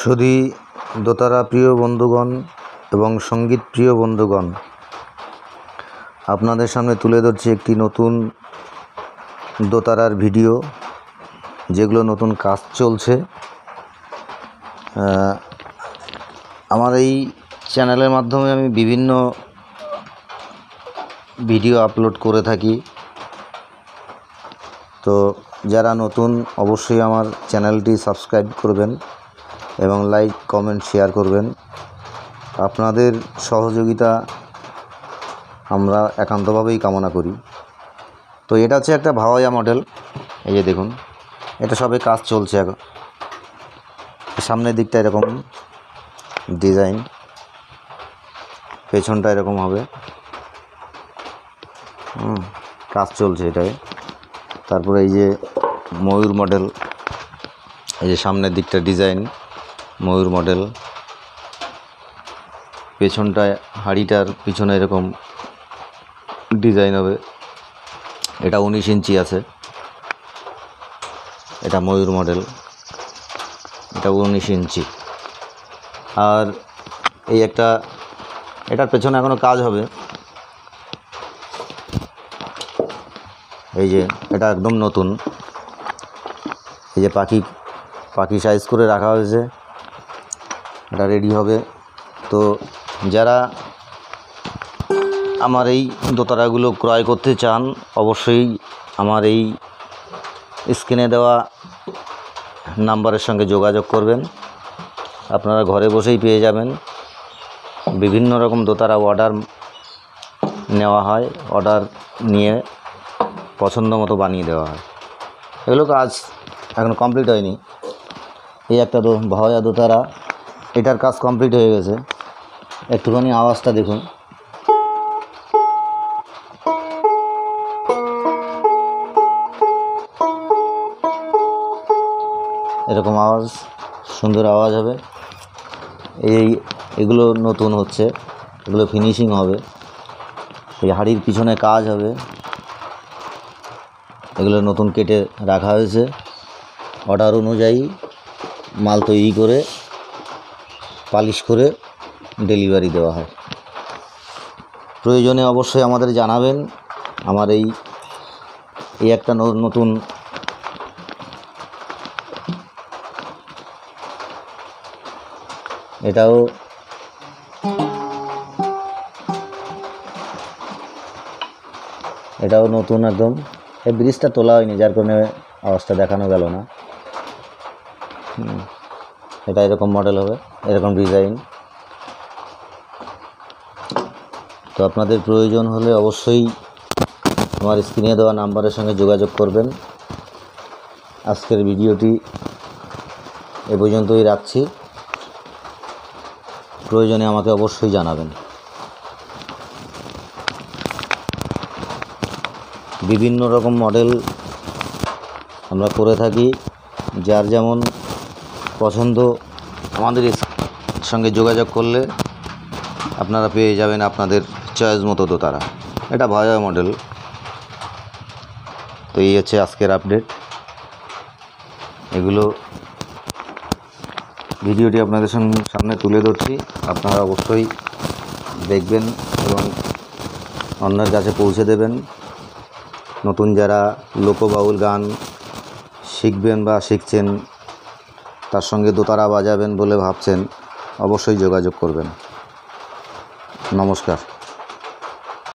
সুধী দোতারা প্রিয় বন্ধুগণ এবং সঙ্গীত প্রিয় বন্ধুগণ, আপনাদের সামনে তুলে ধরছি একটি নতুন দোতারার ভিডিও, যেগুলো নতুন কাজ চলছে। আমার এই চ্যানেলের মাধ্যমে আমি বিভিন্ন ভিডিও আপলোড করে থাকি। তো যারা নতুন অবশ্যই আমার চ্যানেলটি সাবস্ক্রাইব করবেন এবং লাইক, কমেন্ট, শেয়ার করবেন। আপনাদের সহযোগিতা আমরা একান্তভাবেই কামনা করি। তো এটা হচ্ছে একটা ভাওয়াইয়া মডেল। এই যে দেখুন, এটা সবে কাজ চলছে এখন। সামনের দিকটা এরকম ডিজাইন, পেছনটা এরকম হবে। কাজ চলছে এটাই। তারপরে এই যে ময়ূর মডেল, এই যে সামনের দিকটা ডিজাইন ময়ূর মডেল, পেছনটায় হাঁড়িটার পিছনে এরকম ডিজাইন হবে। এটা 19 ইঞ্চি আছে, এটা ময়ূর মডেল, এটা 19 ইঞ্চি। আর এই একটা, এটার পেছনে এখনও কাজ হবে। এই যে এটা একদম নতুন, এই যে পাখি সাইজ করে রাখা হয়েছে, এটা রেডি হবে। তো যারা আমার এই দোতারাগুলো ক্রয় করতে চান, অবশ্যই আমার এই স্ক্রিনে দেওয়া নাম্বারের সঙ্গে যোগাযোগ করবেন। আপনারা ঘরে বসেই পেয়ে যাবেন। বিভিন্ন রকম দোতারা অর্ডার নেওয়া হয়, অর্ডার নিয়ে পছন্দ মতো বানিয়ে দেওয়া হয়। এগুলো কাজ এখন কমপ্লিট হয়নি। এই একটা ভাওয়াইয়া দোতারা, এটার কাজ কমপ্লিট হয়ে গেছে। একটুখানি আওয়াজটা দেখুন। এরকম আওয়াজ, সুন্দর আওয়াজ হবে। এগুলো নতুন হচ্ছে, এগুলো ফিনিশিং হবে। এই হাড়ির পিছনে কাজ হবে, এগুলো নতুন কেটে রাখা হয়েছে। অর্ডার অনুযায়ী মাল তৈরি করে পালিশ করে ডেলিভারি দেওয়া হয়। প্রয়োজনে অবশ্যই আমাদের জানাবেন। আমার এই একটা নতুন এটাও নতুন একদম। এই ব্রিজটা তোলা হয়নি, যার কারণে আওয়াজটা দেখানো গেল না। এটা এরকম মডেল হবে, এরকম ডিজাইন। তো আপনাদের প্রয়োজন হলে অবশ্যই আমার স্ক্রিনে দেওয়া নাম্বারের সঙ্গে যোগাযোগ করবেন। আজকের ভিডিওটি এ পর্যন্তই রাখছি। প্রয়োজনে আমাকে অবশ্যই জানাবেন। বিভিন্ন রকম মডেল আমরা করে থাকি, যার যেমন পছন্দ আমাদের সঙ্গে যোগাযোগ করলে আপনারা পেয়ে যাবেন আপনাদের চয়েস মতো দোতারা। এটা ভাওয়াইয়া মডেল। তো এই হচ্ছে আজকের আপডেট। এগুলো ভিডিওটি আপনাদের সামনে তুলে ধরছি। আপনারা অবশ্যই দেখবেন এবং অন্যের কাছে পৌঁছে দেবেন। নতুন যারা লোকবাউল গান শিখবেন বা শিখছেন, তার সঙ্গে দোতারা বাজাবেন বলে ভাবছেন, অবশ্যই যোগাযোগ করবেন। নমস্কার।